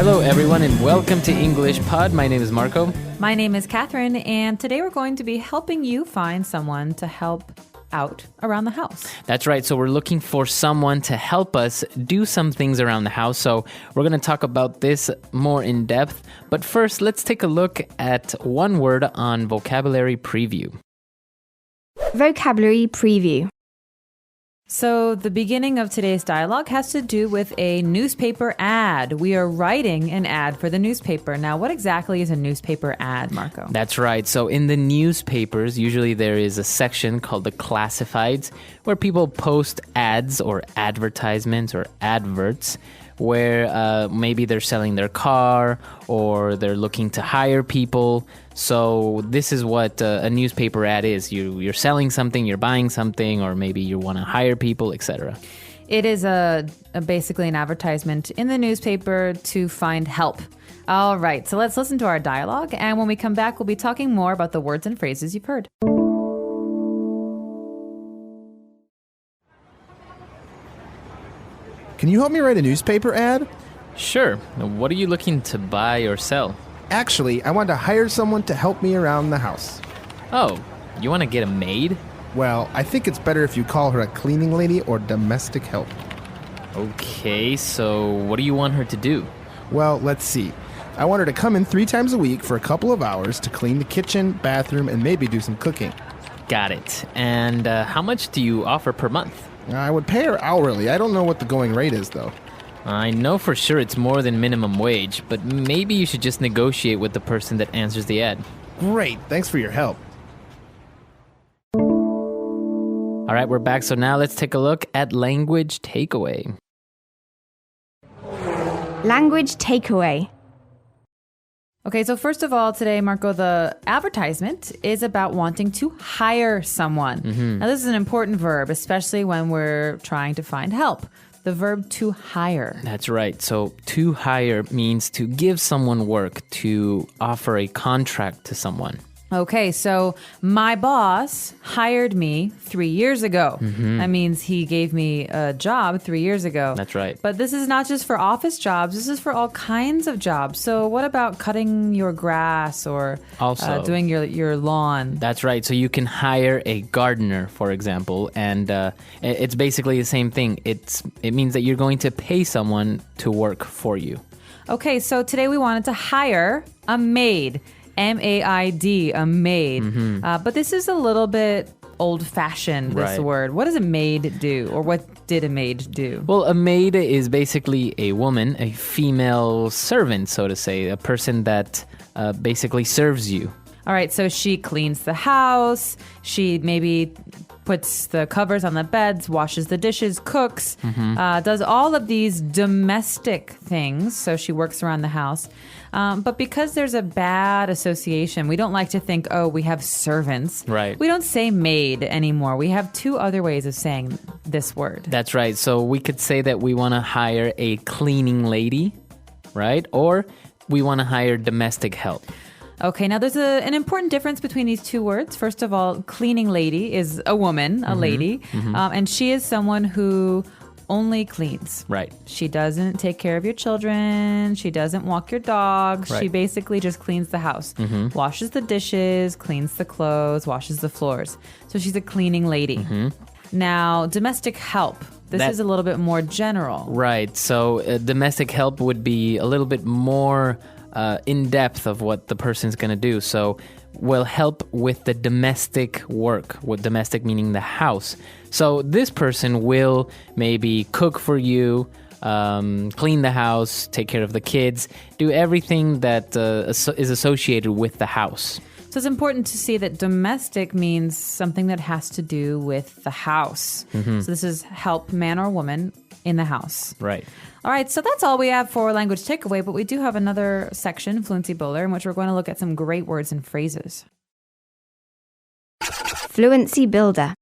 Hello, everyone, and welcome to English Pod. My name is Marco. My name is Catherine, and today we're going to be helping you find someone to help out around the house. That's right. So we're looking for someone to help us do some things around the house. So we're going to talk about this more in depth. But first, let's take a look at one word on Vocabulary Preview. Vocabulary Preview. So the beginning of today's dialogue has to do with a newspaper ad. We are writing an ad for the newspaper. Now, what exactly is a newspaper ad, Marco? That's right. So in the newspapers, usually there is a section called the classifieds where people post ads or advertisements or adverts where maybe they're selling their car or they're looking to hire people. So this is what a newspaper ad is. You're selling something, you're buying something, or maybe you want to hire people, etc. It is basically an advertisement in the newspaper to find help. All right, so let's listen to our dialogue, and when we come back, we'll be talking more about the words and phrases you've heard. Can you help me write a newspaper ad? Sure. Now, what are you looking to buy or sell? Actually, I want to hire someone to help me around the house. Oh, you want to get a maid? Well, I think it's better if you call her a cleaning lady or domestic help. Okay, so what do you want her to do? Well, let's see. I want her to come in 3 times a week for a couple of hours to clean the kitchen, bathroom, and maybe do some cooking. Got it. And how much do you offer per month? I would pay her hourly. I don't know what the going rate is, though. I know for sure it's more than minimum wage, but maybe you should just negotiate with the person that answers the ad. Great. Thanks for your help. All right, we're back. So now let's take a look at language takeaway. Language takeaway. Okay, so first of all, today, Marco, the advertisement is about wanting to hire someone. Now, this is an important verb, especially when we're trying to find help. The verb to hire. That's right. So to hire means to give someone work, to offer a contract to someone. Okay, so my boss hired me 3 years ago. That means he gave me a job 3 years ago. That's right. But this is not just for office jobs. This is for all kinds of jobs. So what about cutting your grass or Also, doing your lawn? That's right. So you can hire a gardener, for example, and it's basically the same thing. It means that you're going to pay someone to work for you. Okay, so today we wanted to hire a maid. M-A-I-D, a maid. But this is a little bit old-fashioned, this Right. word. What does a maid do? Or what did a maid do? Well, a maid is basically a woman, a female servant, so to say, a person that basically serves you. All right, so she cleans the house. She maybe puts the covers on the beds, washes the dishes, cooks, does all of these domestic things. So she works around the house. But because there's a bad association, we don't like to think, oh, we have servants. Right. We don't say maid anymore. We have 2 other ways of saying this word. That's right. So we could say that we want to hire a cleaning lady, right? Or we want to hire domestic help. Okay, now there's an important difference between these 2 words. First of all, cleaning lady is a woman, a lady, and she is someone who only cleans. Right. She doesn't take care of your children. She doesn't walk your dogs. Right. She basically just cleans the house, washes the dishes, cleans the clothes, washes the floors. So she's a cleaning lady. Now, domestic help. This is a little bit more general. Right. So domestic help would be a little bit more in depth of what the person's going to do. So will help with the domestic work, with domestic meaning the house. So this person will maybe cook for you, clean the house, take care of the kids, do everything that is associated with the house. So it's important to see that domestic means something that has to do with the house. So this is help man or woman in the house. Right. All right, so that's all we have for language takeaway, but we do have another section, Fluency Builder, in which we're going to look at some great words and phrases. Fluency Builder.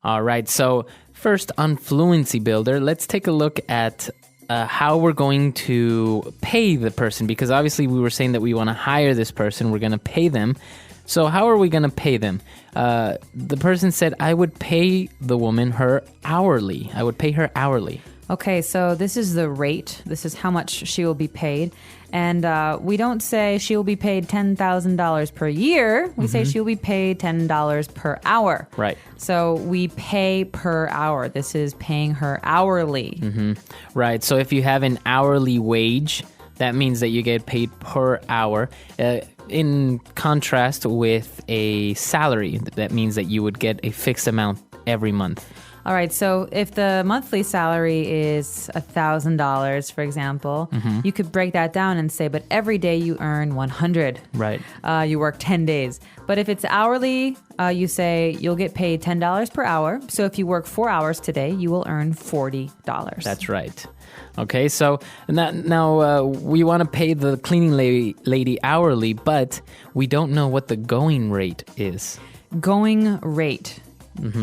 All right, so first on Fluency Builder, let's take a look at how we're going to pay the person, because obviously we were saying that we want to hire this person, we're going to pay them. So how are we going to pay them? The person said, I would pay the woman her hourly. I would pay her hourly. Okay, so this is the rate. This is how much she will be paid. And we don't say she will be paid $10,000 per year. We say she will be paid $10 per hour. Right. So we pay per hour. This is paying her hourly. Right. So if you have an hourly wage, that means that you get paid per hour. In contrast with a salary, that means that you would get a fixed amount every month. All right, so if the monthly salary is $1,000, for example, you could break that down and say, but every day you earn 100. Right. You work 10 days. But if it's hourly, you say you'll get paid $10 per hour. So if you work 4 hours today, you will earn $40. That's right. Okay, so now we want to pay the cleaning lady hourly, but we don't know what the going rate is. Going rate.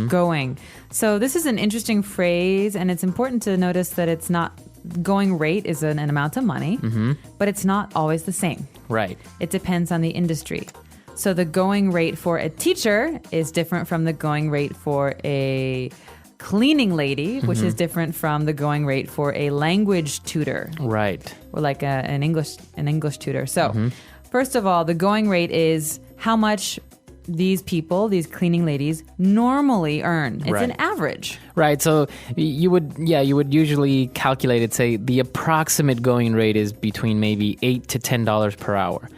Going. So this is an interesting phrase, and it's important to notice that it's not going rate is an amount of money, but it's not always the same. Right. It depends on the industry. So the going rate for a teacher is different from the going rate for a cleaning lady, which is different from the going rate for a language tutor. Right. Or like an English tutor. So first of all, the going rate is how much these people, these cleaning ladies, normally earn. It's an average. Right. So you would usually calculate it, say the approximate going rate is between maybe $8 to $10 per hour.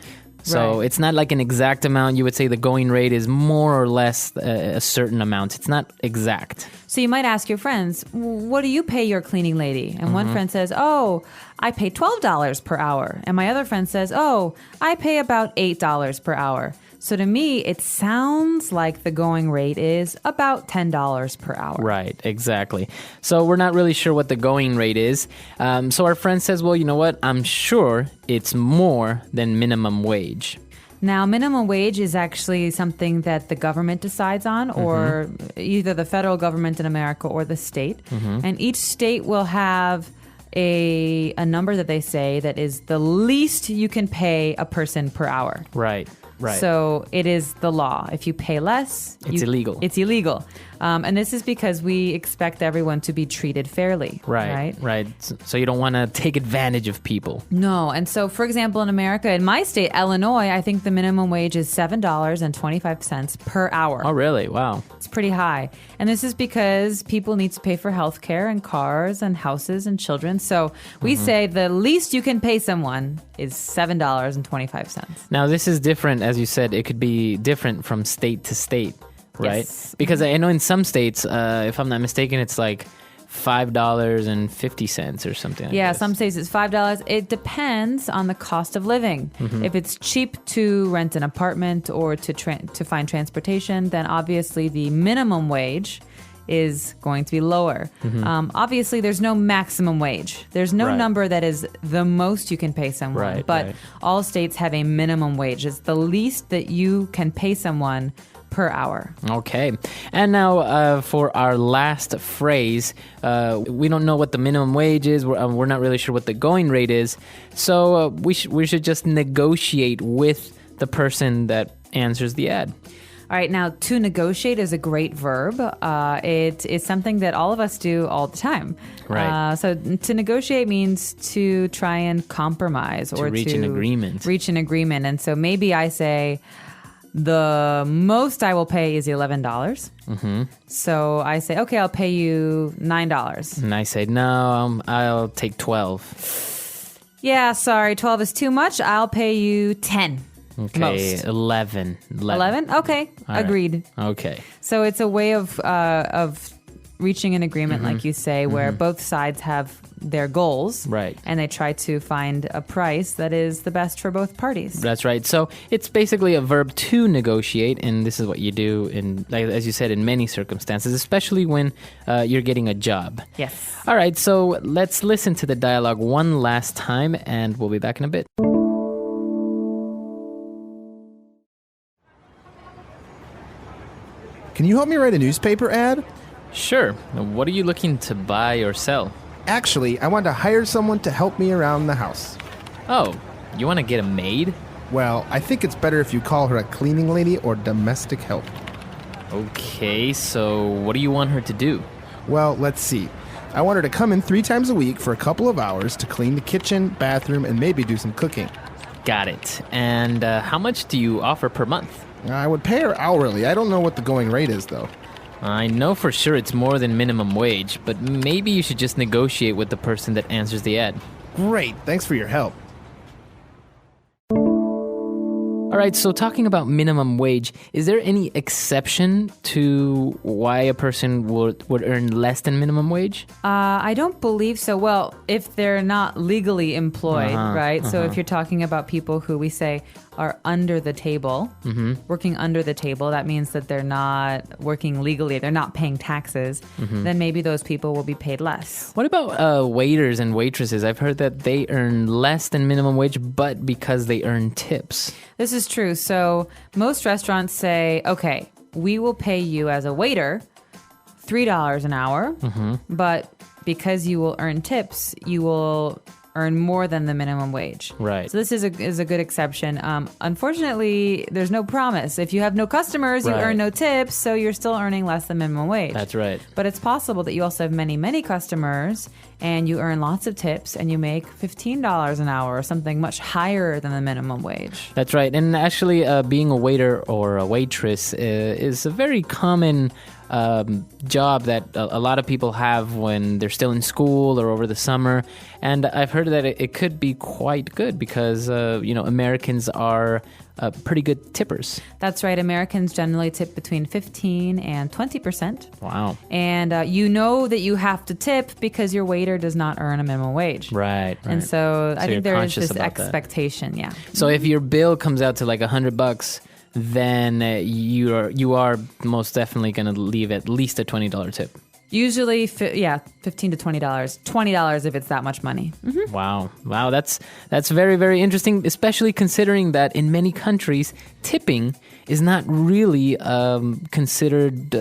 So it's not like an exact amount. You would say the going rate is more or less a certain amount. It's not exact. So you might ask your friends, what do you pay your cleaning lady? And one friend says, oh, I pay $12 per hour. And my other friend says, oh, I pay about $8 per hour. So to me, it sounds like the going rate is about $10 per hour. Right, exactly. So we're not really sure what the going rate is. So our friend says, well, you know what? I'm sure it's more than minimum wage. Now, minimum wage is actually something that the government decides on, or either the federal government in America or the state. And each state will have a number that they say that is the least you can pay a person per hour. Right. Right. So it is the law. If you pay less, it's illegal. It's illegal. And this is because we expect everyone to be treated fairly. Right. So you don't want to take advantage of people. No. And so, for example, in America, in my state, Illinois, I think the minimum wage is $7.25 per hour. Oh, really? Wow. It's pretty high. And this is because people need to pay for health care and cars and houses and children. So we say the least you can pay someone is $7.25. Now, this is different. As you said, it could be different from state to state, right? Yes. Because I know in some states, if I'm not mistaken, it's like $5.50 or something like Yeah, this. some states it's $5. It depends on the cost of living. If it's cheap to rent an apartment or to find transportation, then obviously the minimum wage is going to be lower. Obviously, there's no maximum wage. There's no number that is the most you can pay someone. But all states have a minimum wage. It's the least that you can pay someone per hour. Okay. And now for our last phrase, we don't know what the minimum wage is. We're not really sure what the going rate is. So we should just negotiate with the person that answers the ad. All right, now to negotiate is a great verb. It is something that all of us do all the time. Right. So to negotiate means to try and compromise or reach an agreement. Reach an agreement. And so maybe I say, the most I will pay is $11. So I say, okay, I'll pay you $9. And I say, no, I'll take 12. Yeah, sorry, 12 is too much. I'll pay you 10. Okay, Most. 11. 11? Okay, All right. agreed. Okay. So it's a way of reaching an agreement, like you say, where both sides have their goals. Right. And they try to find a price that is the best for both parties. That's right. So it's basically a verb to negotiate, and this is what you do in, like, as you said, in many circumstances, especially when you're getting a job. Yes. All right, so let's listen to the dialogue one last time, and we'll be back in a bit. Can you help me write a newspaper ad? Sure. What are you looking to buy or sell? Actually, I want to hire someone to help me around the house. Oh, you want to get a maid? Well, I think it's better if you call her a cleaning lady or domestic help. Okay, so what do you want her to do? Well, let's see. I want her to come in 3 times a week for a couple of hours to clean the kitchen, bathroom, and maybe do some cooking. Got it. And how much do you offer per month? I would pay her hourly. I don't know what the going rate is, though. I know for sure it's more than minimum wage, but maybe you should just negotiate with the person that answers the ad. Great. Thanks for your help. All right, so talking about minimum wage, is there any exception to why a person would earn less than minimum wage? I don't believe so. Well, if they're not legally employed, right? So if you're talking about people who we say are under the table, working under the table, that means that they're not working legally, they're not paying taxes, then maybe those people will be paid less. What about waiters and waitresses? I've heard that they earn less than minimum wage, but because they earn tips. This is true. So most restaurants say, okay, we will pay you as a waiter $3 an hour, but because you will earn tips, you will earn more than the minimum wage. Right. So this is a good exception. Unfortunately, there's no promise. If you have no customers, you Right. earn no tips, so you're still earning less than minimum wage. That's right. But it's possible that you also have many, many customers and you earn lots of tips and you make $15 an hour or something much higher than the minimum wage. That's right. And actually, being a waiter or a waitress is a very common job that a lot of people have when they're still in school or over the summer. And I've heard that it could be quite good because, Americans are pretty good tippers. That's right. Americans generally tip between 15 and 20%. Wow. And you know that you have to tip because your waiter does not earn a minimum wage. Right. And so I you're think there is conscious this about that. expectation, yeah. So if your bill comes out to like $100, then you are most definitely going to leave at least a $20 tip. Usually, $15 to $20. $20 if it's that much money. Wow, that's very, very interesting, especially considering that in many countries, tipping is not really considered,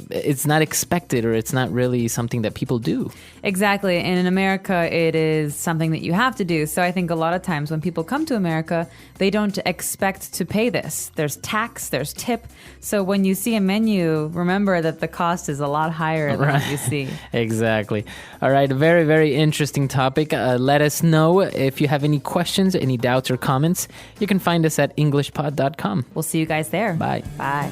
it's not expected, or it's not really something that people do. Exactly. And in America, it is something that you have to do. So I think a lot of times when people come to America, they don't expect to pay this. There's tax, there's tip. So when you see a menu, remember that the cost is a lot higher than what you see. Exactly. All right, a very, very interesting topic. Let us know if you have any questions, any doubts or comments. You can find us at englishpod.com. We'll see you guys there. Bye. Bye.